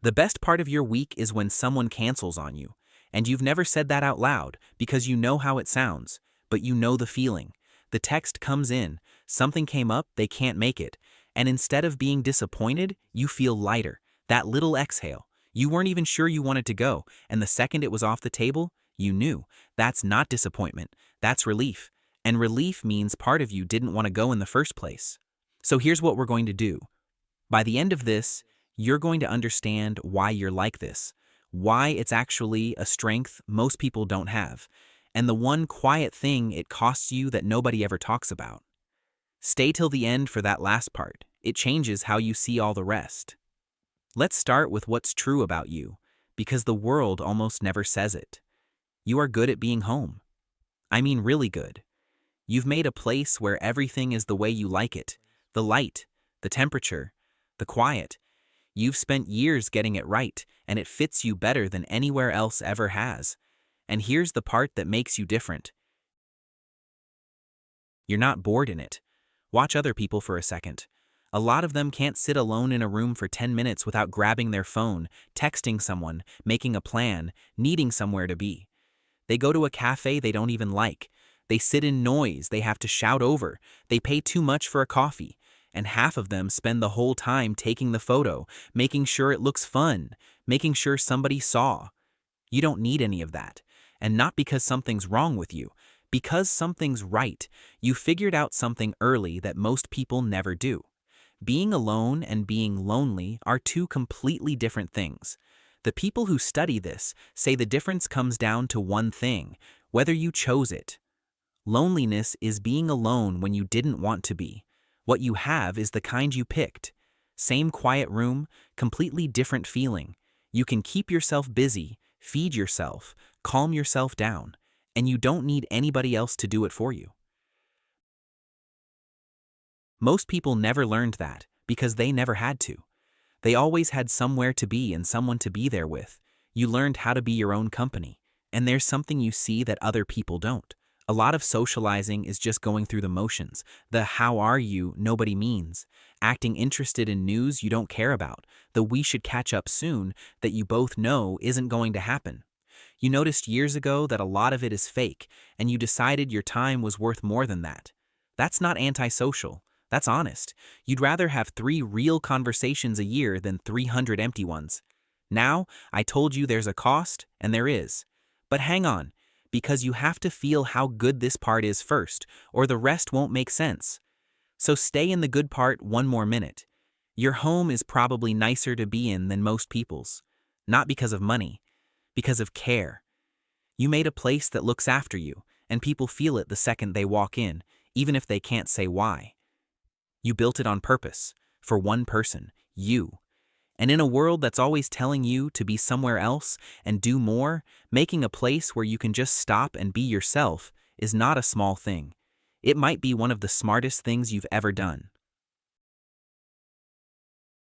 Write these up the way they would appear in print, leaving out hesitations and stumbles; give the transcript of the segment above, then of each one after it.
The best part of your week is when someone cancels on you, and you've never said that out loud because you know how it sounds, but you know the feeling. The text comes in, something came up, they can't make it, and instead of being disappointed, you feel lighter. That little exhale. You weren't even sure you wanted to go, and the second it was off the table, you knew. That's not disappointment, that's relief. And relief means part of you didn't want to go in the first place. So here's what we're going to do. By the end of this, you're going to understand why you're like this, why it's actually a strength most people don't have, and the one quiet thing it costs you that nobody ever talks about. Stay till the end for that last part. It changes how you see all the rest. Let's start with what's true about you, because the world almost never says it. You are good at being home. I mean really good. You've made a place where everything is the way you like it. The light, the temperature, the quiet. You've spent years getting it right, and it fits you better than anywhere else ever has. And here's the part that makes you different. You're not bored in it. Watch other people for a second. A lot of them can't sit alone in a room for 10 minutes without grabbing their phone, texting someone, making a plan, needing somewhere to be. They go to a cafe they don't even like. They sit in noise they have to shout over. They pay too much for a coffee. And half of them spend the whole time taking the photo, making sure it looks fun, making sure somebody saw. You don't need any of that. And not because something's wrong with you, because something's right. You figured out something early that most people never do. Being alone and being lonely are two completely different things. The people who study this say the difference comes down to one thing: whether you chose it. Loneliness is being alone when you didn't want to be. What you have is the kind you picked. Same quiet room, completely different feeling. You can keep yourself busy, feed yourself, calm yourself down, and you don't need anybody else to do it for you. Most people never learned that because they never had to. They always had somewhere to be and someone to be there with. You learned how to be your own company, and there's something you see that other people don't. A lot of socializing is just going through the motions. The "how are you" nobody means. Acting interested in news you don't care about. The "we should catch up soon" that you both know isn't going to happen. You noticed years ago that a lot of it is fake, and you decided your time was worth more than that. That's not antisocial. That's honest. You'd rather have 3 real conversations a year than 300 empty ones. Now, I told you there's a cost, and there is. But hang on, because you have to feel how good this part is first, or the rest won't make sense. So stay in the good part one more minute. Your home is probably nicer to be in than most people's. Not because of money, because of care. You made a place that looks after you, and people feel it the second they walk in, even if they can't say why. You built it on purpose, for one person, you. And in a world that's always telling you to be somewhere else and do more, making a place where you can just stop and be yourself is not a small thing. It might be one of the smartest things you've ever done.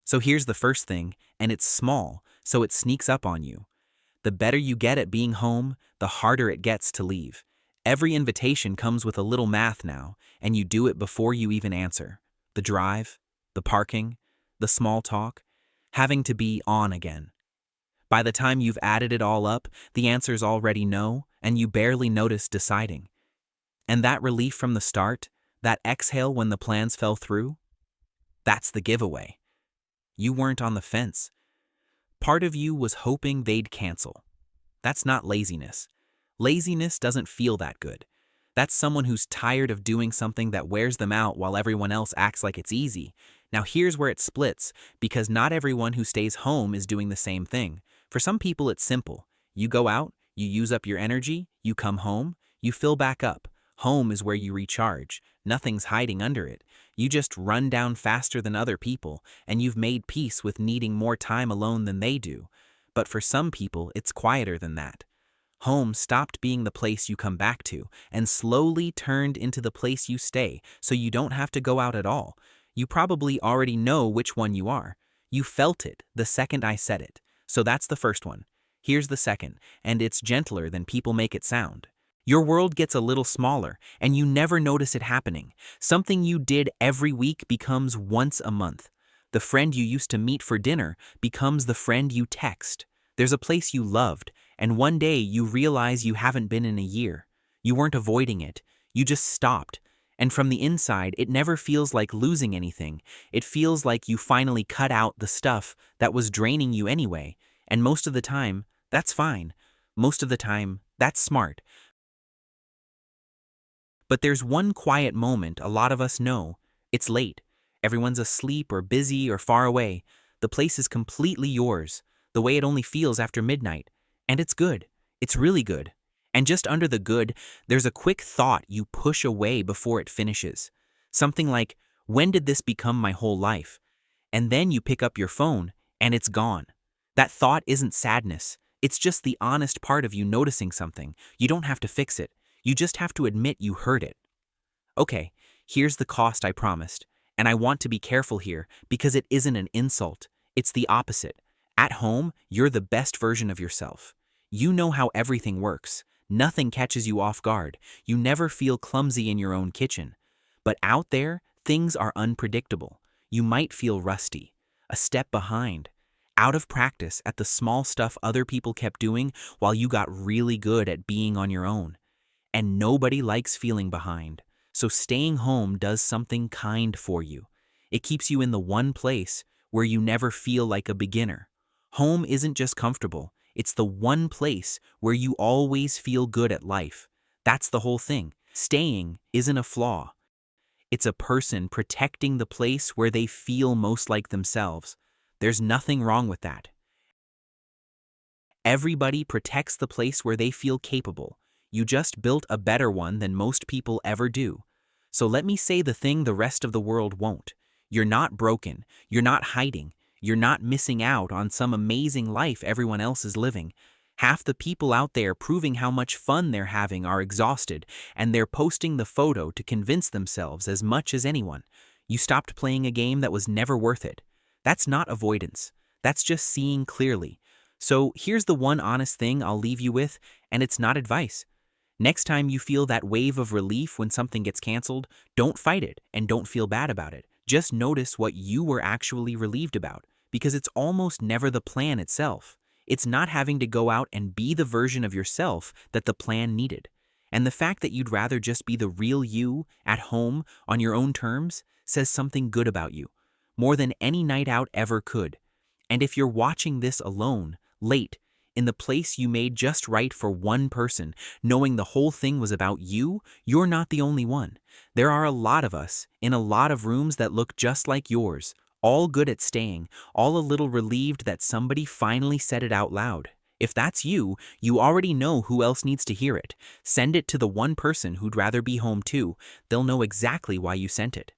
So here's the first thing, and it's small, so it sneaks up on you. The better you get at being home, the harder it gets to leave. Every invitation comes with a little math now, and you do it before you even answer. The drive, the parking, the small talk, having to be on again. By the time you've added it all up, the answer's already no, and you barely notice deciding. And that relief from the start, that exhale when the plans fell through, that's the giveaway. You weren't on the fence. Part of you was hoping they'd cancel. That's not laziness. Laziness doesn't feel that good. That's someone who's tired of doing something that wears them out while everyone else acts like it's easy. Now here's where it splits, because not everyone who stays home is doing the same thing. For some people it's simple. You go out, you use up your energy, you come home, you fill back up. Home is where you recharge. Nothing's hiding under it. You just run down faster than other people, and you've made peace with needing more time alone than they do. But for some people, it's quieter than that. Home stopped being the place you come back to and slowly turned into the place you stay, so you don't have to go out at all. You probably already know which one you are. You felt it the second I said it. So that's the first one. Here's the second, and it's gentler than people make it sound. Your world gets a little smaller, and you never notice it happening. Something you did every week becomes once a month. The friend you used to meet for dinner becomes the friend you text. There's a place you loved, and one day you realize you haven't been in a year. You weren't avoiding it, you just stopped. And from the inside, it never feels like losing anything. It feels like you finally cut out the stuff that was draining you anyway. And most of the time, that's fine. Most of the time, that's smart. But there's one quiet moment a lot of us know. It's late. Everyone's asleep or busy or far away. The place is completely yours, the way it only feels after midnight. And it's good. It's really good. And just under the good, there's a quick thought you push away before it finishes. Something like, when did this become my whole life? And then you pick up your phone, and it's gone. That thought isn't sadness. It's just the honest part of you noticing something. You don't have to fix it. You just have to admit you heard it. Okay, here's the cost I promised. And I want to be careful here because it isn't an insult. It's the opposite. At home, you're the best version of yourself. You know how everything works. Nothing catches you off guard. You never feel clumsy in your own kitchen. But out there, things are unpredictable. You might feel rusty, a step behind, out of practice at the small stuff other people kept doing while you got really good at being on your own. And nobody likes feeling behind. So staying home does something kind for you. It keeps you in the one place where you never feel like a beginner. Home isn't just comfortable. It's the one place where you always feel good at life. That's the whole thing. Staying isn't a flaw. It's a person protecting the place where they feel most like themselves. There's nothing wrong with that. Everybody protects the place where they feel capable. You just built a better one than most people ever do. So let me say the thing the rest of the world won't. You're not broken. You're not hiding. You're not missing out on some amazing life everyone else is living. Half the people out there proving how much fun they're having are exhausted, and they're posting the photo to convince themselves as much as anyone. You stopped playing a game that was never worth it. That's not avoidance. That's just seeing clearly. So here's the one honest thing I'll leave you with, and it's not advice. Next time you feel that wave of relief when something gets canceled, don't fight it and don't feel bad about it. Just notice what you were actually relieved about, because it's almost never the plan itself. It's not having to go out and be the version of yourself that the plan needed. And the fact that you'd rather just be the real you, at home, on your own terms, says something good about you, more than any night out ever could. And if you're watching this alone, late, in the place you made just right for one person, knowing the whole thing was about you, you're not the only one. There are a lot of us, in a lot of rooms that look just like yours, all good at staying, all a little relieved that somebody finally said it out loud. If that's you, you already know who else needs to hear it. Send it to the one person who'd rather be home too. They'll know exactly why you sent it.